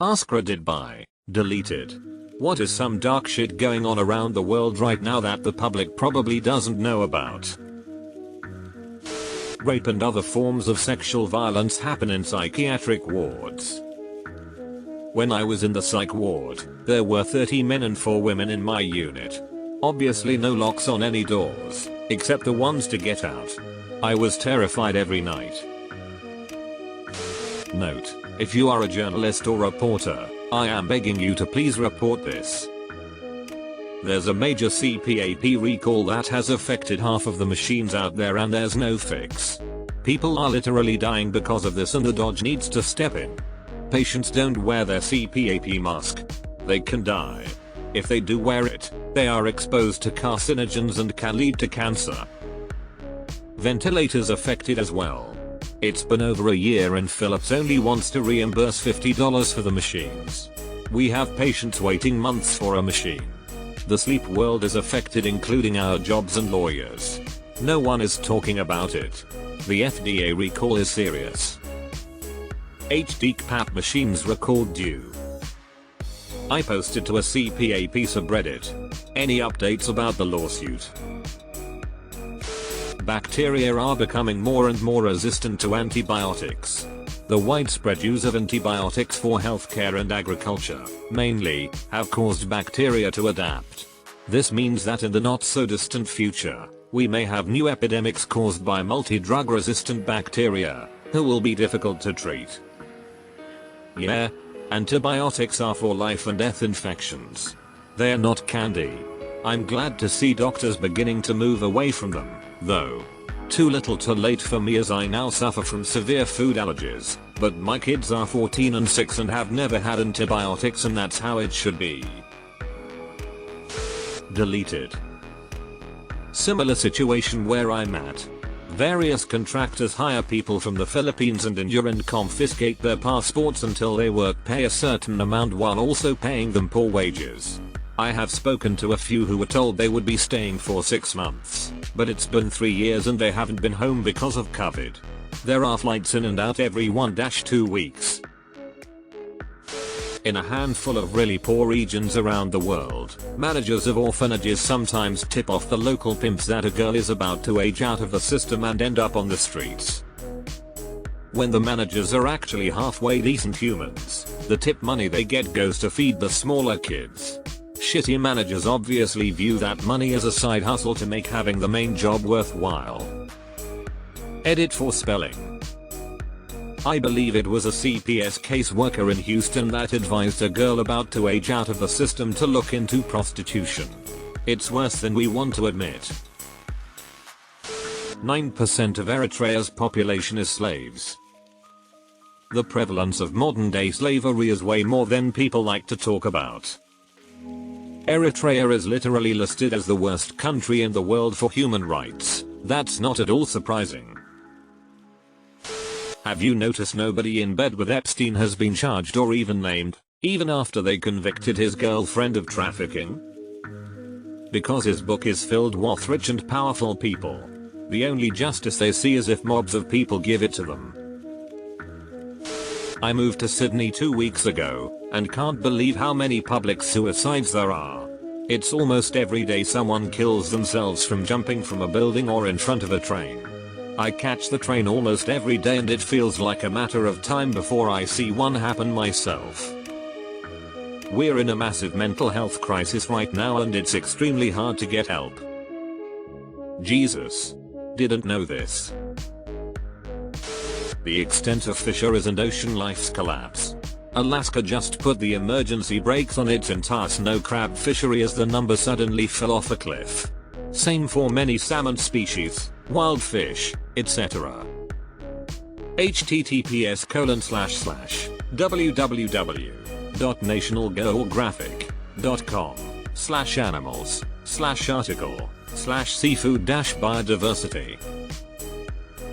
AskReddit by deleted. What is some dark shit going on around the world right now that the public probably doesn't know about? Rape and other forms of sexual violence happen in psychiatric wards. When I was in the psych ward, there were 30 men and 4 women in my unit. Obviously no locks on any doors, except the ones to get out. I was terrified every night. Note: if you are a journalist or reporter, I am begging you to please report this. There's a major CPAP recall that has affected half of the machines out there and there's no fix. People are literally dying because of this and the Dodge needs to step in. Patients don't wear their CPAP mask. They can die. If they do wear it, they are exposed to carcinogens and can lead to cancer. Ventilators affected as well. It's been over a year and Philips only wants to reimburse $50 for the machines. We have patients waiting months for a machine. The sleep world is affected, including our jobs and lawyers. No one is talking about it. The FDA recall is serious. HD CPAP machines recalled due. I posted to a CPAP subreddit. Any updates about the lawsuit? Bacteria are becoming more and more resistant to antibiotics. The widespread use of antibiotics for healthcare and agriculture, mainly, have caused bacteria to adapt. This means that in the not so distant future, we may have new epidemics caused by multi-drug resistant bacteria, who will be difficult to treat. Yeah, antibiotics are for life and death infections. They're not candy. I'm glad to see doctors beginning to move away from them, though. Too little too late for me, as I now suffer from severe food allergies, but my kids are 14 and 6 and have never had antibiotics, and that's how it should be. Deleted. Similar situation where I'm at. Various contractors hire people from the Philippines and injure and confiscate their passports until they work, pay a certain amount while also paying them poor wages. I have spoken to a few who were told they would be staying for 6 months, but it's been 3 years and they haven't been home because of COVID. There are flights in and out every 1-2 weeks. In a handful of really poor regions around the world, managers of orphanages sometimes tip off the local pimps that a girl is about to age out of the system and end up on the streets. When the managers are actually halfway decent humans, the tip money they get goes to feed the smaller kids. Shitty managers obviously view that money as a side hustle to make having the main job worthwhile. Edit for spelling. I believe it was a CPS caseworker in Houston that advised a girl about to age out of the system to look into prostitution. It's worse than we want to admit. 9% of Eritrea's population is slaves. The prevalence of modern day slavery is way more than people like to talk about. Eritrea is literally listed as the worst country in the world for human rights. That's not at all surprising. Have you noticed nobody in bed with Epstein has been charged or even named, even after they convicted his girlfriend of trafficking? Because his book is filled with rich and powerful people. The only justice they see is if mobs of people give it to them. I moved to Sydney 2 weeks ago, and can't believe how many public suicides there are. It's almost every day someone kills themselves from jumping from a building or in front of a train. I catch the train almost every day and it feels like a matter of time before I see one happen myself. We're in a massive mental health crisis right now and it's extremely hard to get help. Jesus. Didn't know this. The extent of fisheries and ocean life's collapse. Alaska just put the emergency brakes on its entire snow crab fishery as the number suddenly fell off a cliff. Same for many salmon species, wild fish, etc. https://www.nationalgeographic.com/animals/article/seafood-biodiversity.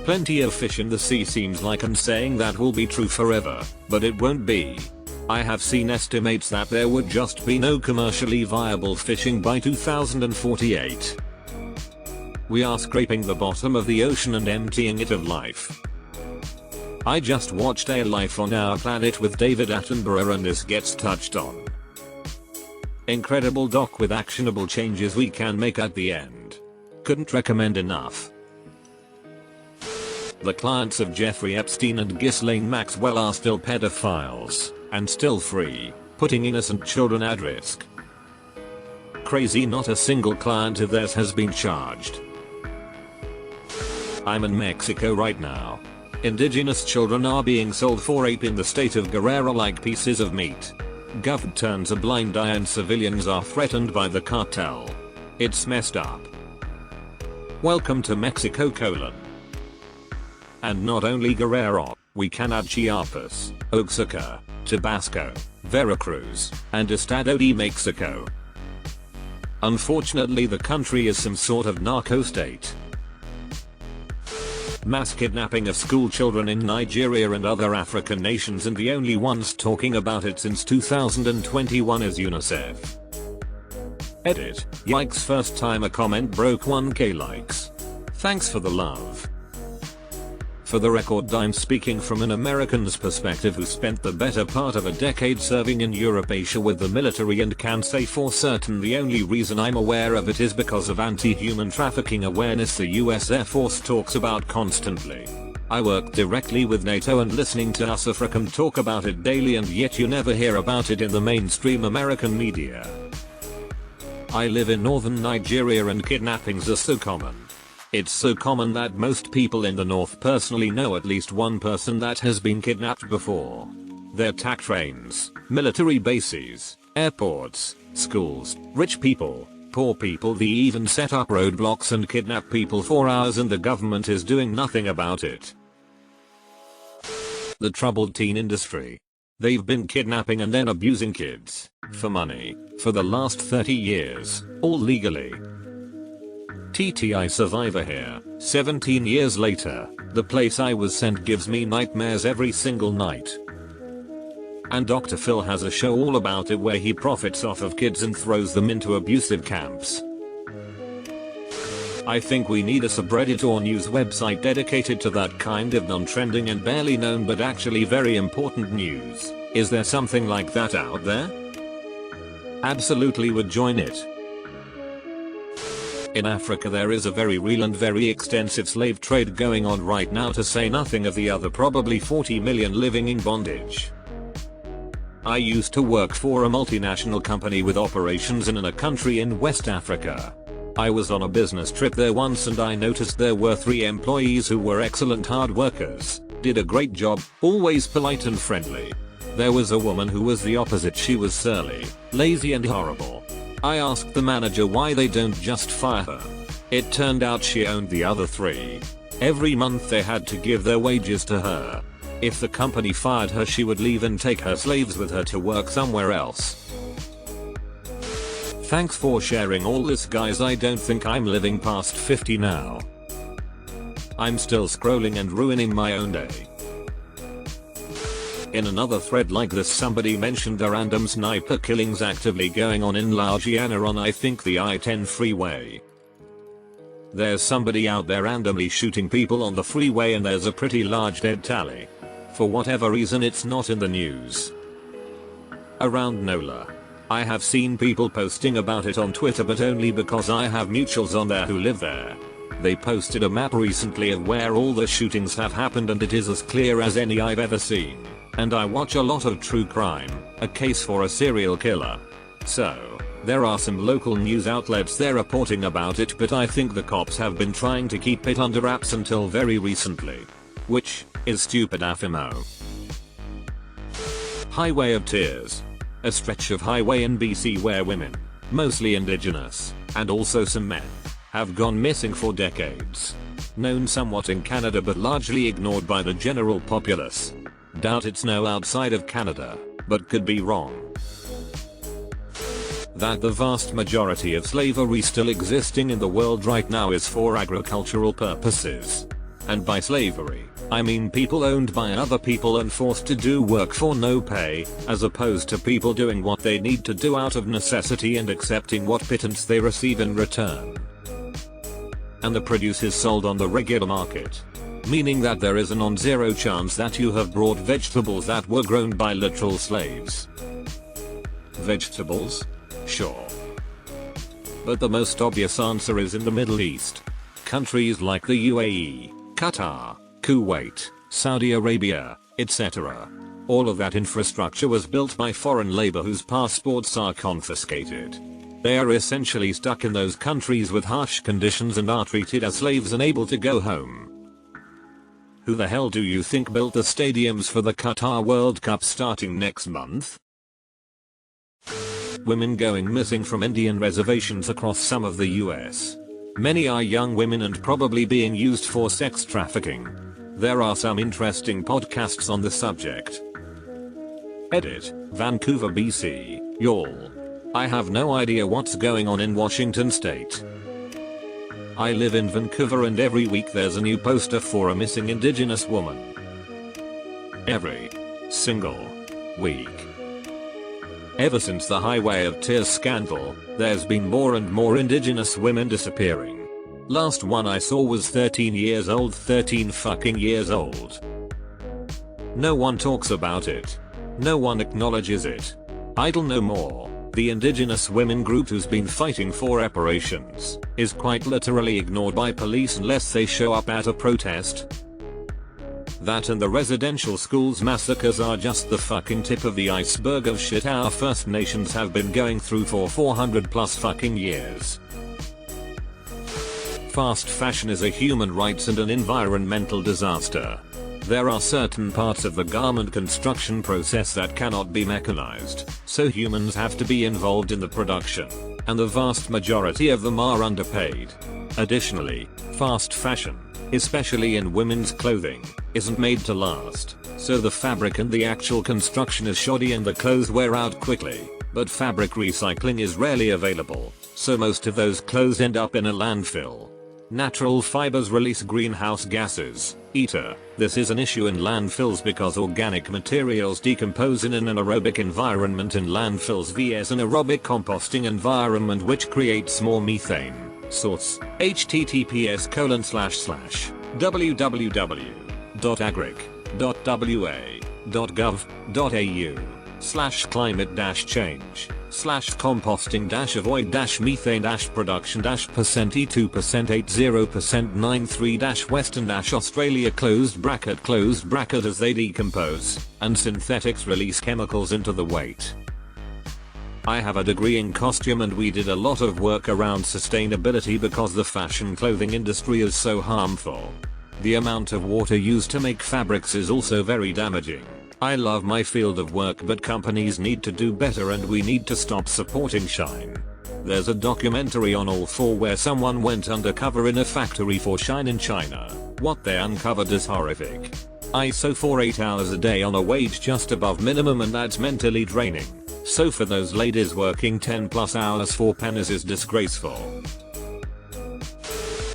Plenty of fish in the sea seems like I'm saying that will be true forever, but it won't be. I have seen estimates that there would just be no commercially viable fishing by 2048. We are scraping the bottom of the ocean and emptying it of life. I just watched A Life on Our Planet with David Attenborough and this gets touched on. Incredible doc with actionable changes we can make at the end. Couldn't recommend enough. The clients of Jeffrey Epstein and Ghislaine Maxwell are still pedophiles, and still free, putting innocent children at risk. Crazy, not a single client of theirs has been charged. I'm in Mexico right now. Indigenous children are being sold for ape in the state of Guerrero like pieces of meat. Gov turns a blind eye and civilians are threatened by the cartel. It's messed up. Welcome to Mexico : and not only Guerrero, we can add Chiapas, Oaxaca, Tabasco, Veracruz, and Estado de Mexico. Unfortunately, the country is some sort of narco state. Mass kidnapping of school children in Nigeria and other African nations, and the only ones talking about it since 2021 is UNICEF. Edit. Yikes, first time a comment broke 1k likes. Thanks for the love. For the record, I'm speaking from an American's perspective who spent the better part of a decade serving in Eurasia with the military and can say for certain the only reason I'm aware of it is because of anti-human trafficking awareness the US Air Force talks about constantly. I work directly with NATO and listening to us African talk about it daily, and yet you never hear about it in the mainstream American media. I live in northern Nigeria and kidnappings are so common. It's so common that most people in the north personally know at least one person that has been kidnapped before. They attack trains, military bases, airports, schools, rich people, poor people. They even set up roadblocks and kidnap people for hours, and the government is doing nothing about it. The troubled teen industry. They've been kidnapping and then abusing kids for money for the last 30 years, all legally. TTI survivor here, 17 years later, the place I was sent gives me nightmares every single night. And Dr. Phil has a show all about it where he profits off of kids and throws them into abusive camps. I think we need a subreddit or news website dedicated to that kind of non-trending and barely known but actually very important news. Is there something like that out there? Absolutely would join it. In Africa there is a very real and very extensive slave trade going on right now, to say nothing of the other probably 40 million living in bondage. I used to work for a multinational company with operations in a country in West Africa. I was on a business trip there once and I noticed there were 3 employees who were excellent hard workers, did a great job, always polite and friendly. There was a woman who was the opposite. She was surly, lazy and horrible. I asked the manager why they don't just fire her. It turned out she owned the other 3. Every month they had to give their wages to her. If the company fired her, she would leave and take her slaves with her to work somewhere else. Thanks for sharing all this, guys. I don't think I'm living past 50 now. I'm still scrolling and ruining my own day. In another thread like this, somebody mentioned a random sniper killings actively going on in Louisiana on I think the I-10 freeway. There's somebody out there randomly shooting people on the freeway and there's a pretty large dead tally. For whatever reason it's not in the news. Around NOLA. I have seen people posting about it on Twitter, but only because I have mutuals on there who live there. They posted a map recently of where all the shootings have happened and it is as clear as any I've ever seen. And I watch a lot of true crime, a case for a serial killer. So, there are some local news outlets there reporting about it, but I think the cops have been trying to keep it under wraps until very recently. Which is stupid affirmo. Highway of Tears. A stretch of highway in BC where women, mostly indigenous, and also some men, have gone missing for decades. Known somewhat in Canada but largely ignored by the general populace. Doubt it's no outside of Canada, but could be wrong. That the vast majority of slavery still existing in the world right now is for agricultural purposes. And by slavery, I mean people owned by other people and forced to do work for no pay, as opposed to people doing what they need to do out of necessity and accepting what pittance they receive in return. And the produce is sold on the regular market. meaning that there is a non-zero chance that you have brought vegetables that were grown by literal slaves. Vegetables? Sure. But the most obvious answer is in the Middle East. Countries like the UAE, Qatar, Kuwait, Saudi Arabia, etc. All of that infrastructure was built by foreign labor whose passports are confiscated. They are essentially stuck in those countries with harsh conditions and are treated as slaves and able to go home. Who the hell do you think built the stadiums for the Qatar World Cup starting next month? Women going missing from Indian reservations across some of the US. Many are young women and probably being used for sex trafficking. There are some interesting podcasts on the subject. Edit, Vancouver, BC, y'all. I have no idea what's going on in Washington state. I live in Vancouver and every week there's a new poster for a missing Indigenous woman. Every single week. Ever since the Highway of Tears scandal, there's been more and more Indigenous women disappearing. Last one I saw was 13 years old, 13 fucking years old. No one talks about it. No one acknowledges it. Idle no more. The Indigenous women group who's been fighting for reparations is quite literally ignored by police unless they show up at a protest. That and the residential schools massacres are just the fucking tip of the iceberg of shit our First Nations have been going through for 400 plus fucking years. Fast fashion is a human rights and an environmental disaster. There are certain parts of the garment construction process that cannot be mechanized, so humans have to be involved in the production, and the vast majority of them are underpaid. Additionally, fast fashion, especially in women's clothing, isn't made to last, so the fabric and the actual construction is shoddy and the clothes wear out quickly, but fabric recycling is rarely available, so most of those clothes end up in a landfill. Natural fibers release greenhouse gases, ether. This is an issue in landfills because organic materials decompose in an anaerobic environment in landfills vs an aerobic composting environment which creates more methane. Source: https://www.agric.ua/climate-change/composting-avoid-methane-production-%e2%80%-93-western-australia closed bracket and synthetics release chemicals into the weight. I have a degree in costume and we did a lot of work around sustainability because the fashion clothing industry is so harmful. The amount of water used to make fabrics is also very damaging. I love my field of work but companies need to do better and we need to stop supporting Shine. There's a documentary on All 4 where someone went undercover in a factory for Shine in China. What they uncovered is horrific. I sew for 8 hours a day on a wage just above minimum and that's mentally draining. So for those ladies working 10 plus hours for pennies is disgraceful.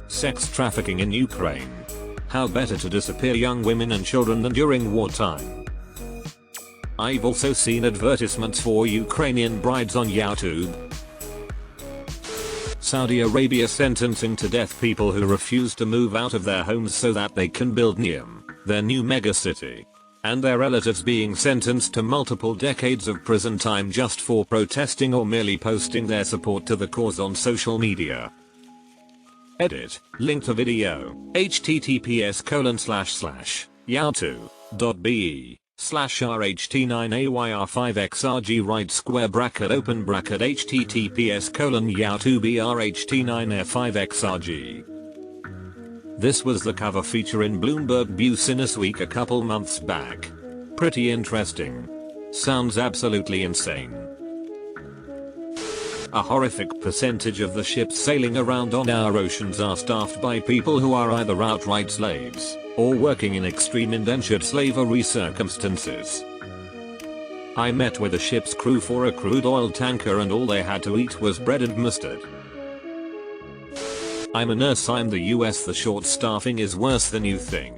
Sex trafficking in Ukraine. How better to disappear young women and children than during wartime? I've also seen advertisements for Ukrainian brides on YouTube. Saudi Arabia sentencing to death people who refuse to move out of their homes so that they can build Neom, their new megacity. And their relatives being sentenced to multiple decades of prison time just for protesting or merely posting their support to the cause on social media. Edit, link to video, https://yahoo.be/rht9ayr5xrg right square bracket open bracket https://yahoo.be/rht9ayr5xrg. This was the cover feature in Bloomberg Business Week a couple months back. Pretty interesting. Sounds absolutely insane. A horrific percentage of the ships sailing around on our oceans are staffed by people who are either outright slaves or working in extreme indentured slavery circumstances. I met with a ship's crew for a crude oil tanker and all they had to eat was bread and mustard. I'm a nurse. I'm the US. The short staffing is worse than you think.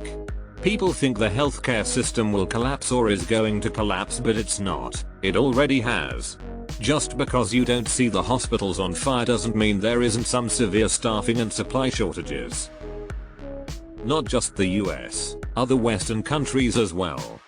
People think the healthcare system will collapse or is going to collapse, but it's not. It already has. Just because you don't see the hospitals on fire doesn't mean there isn't some severe staffing and supply shortages. Not just the US, other Western countries as well.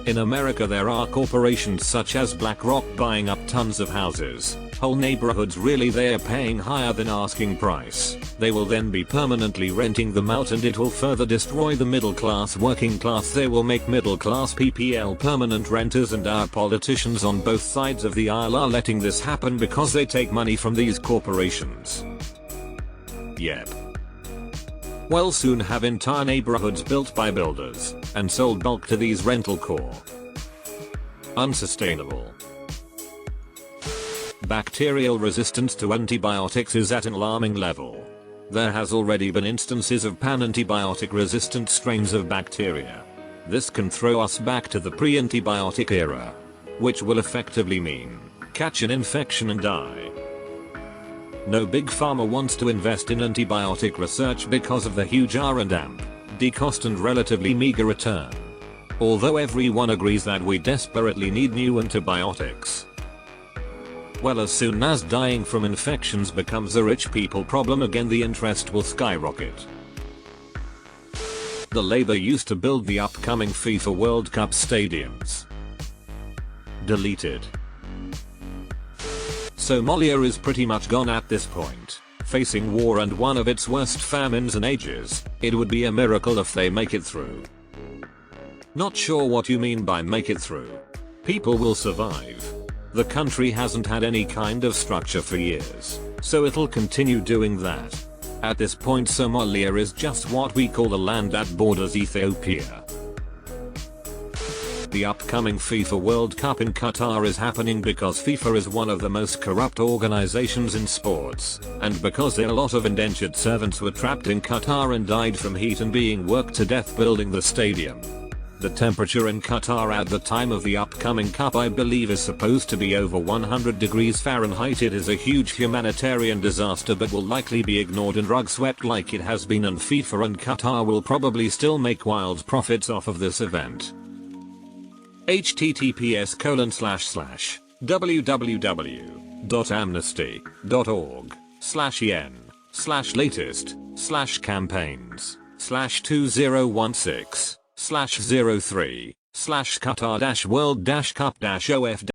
In America there are corporations such as BlackRock buying up tons of houses, whole neighborhoods. Really, they are paying higher than asking price. They will then be permanently renting them out, and it will further destroy the middle class, working class. They will make middle class PPL permanent renters, and our politicians on both sides of the aisle are letting this happen because they take money from these corporations. Yep. We'll soon have entire neighborhoods built by builders and sold bulk to these rental corps. Unsustainable. Bacterial resistance to antibiotics is at an alarming level. There has already been instances of pan-antibiotic resistant strains of bacteria. This can throw us back to the pre-antibiotic era, which will effectively mean catch an infection and die. No big pharma wants to invest in antibiotic research because of the huge R&D cost and relatively meager return. Although everyone agrees that we desperately need new antibiotics. Well, as soon as dying from infections becomes a rich people problem again, the interest will skyrocket. The Labour used to build the upcoming FIFA World Cup stadiums. Deleted. Somalia is pretty much gone at this point, facing war and one of its worst famines in ages. It would be a miracle if they make it through. Not sure what you mean by make it through. People will survive. The country hasn't had any kind of structure for years, so it'll continue doing that. At this point, Somalia is just what we call the land that borders Ethiopia. The upcoming FIFA World Cup in Qatar is happening because FIFA is one of the most corrupt organizations in sports, and because a lot of indentured servants were trapped in Qatar and died from heat and being worked to death building the stadium. The temperature in Qatar at the time of the upcoming cup, I believe, is supposed to be over 100 degrees Fahrenheit. It is a huge humanitarian disaster but will likely be ignored and rug swept like it has been, and FIFA and Qatar will probably still make wild profits off of this event. https://www.amnesty.org/yen/latest/campaigns/2016/03/Qatar-World-Cup-OF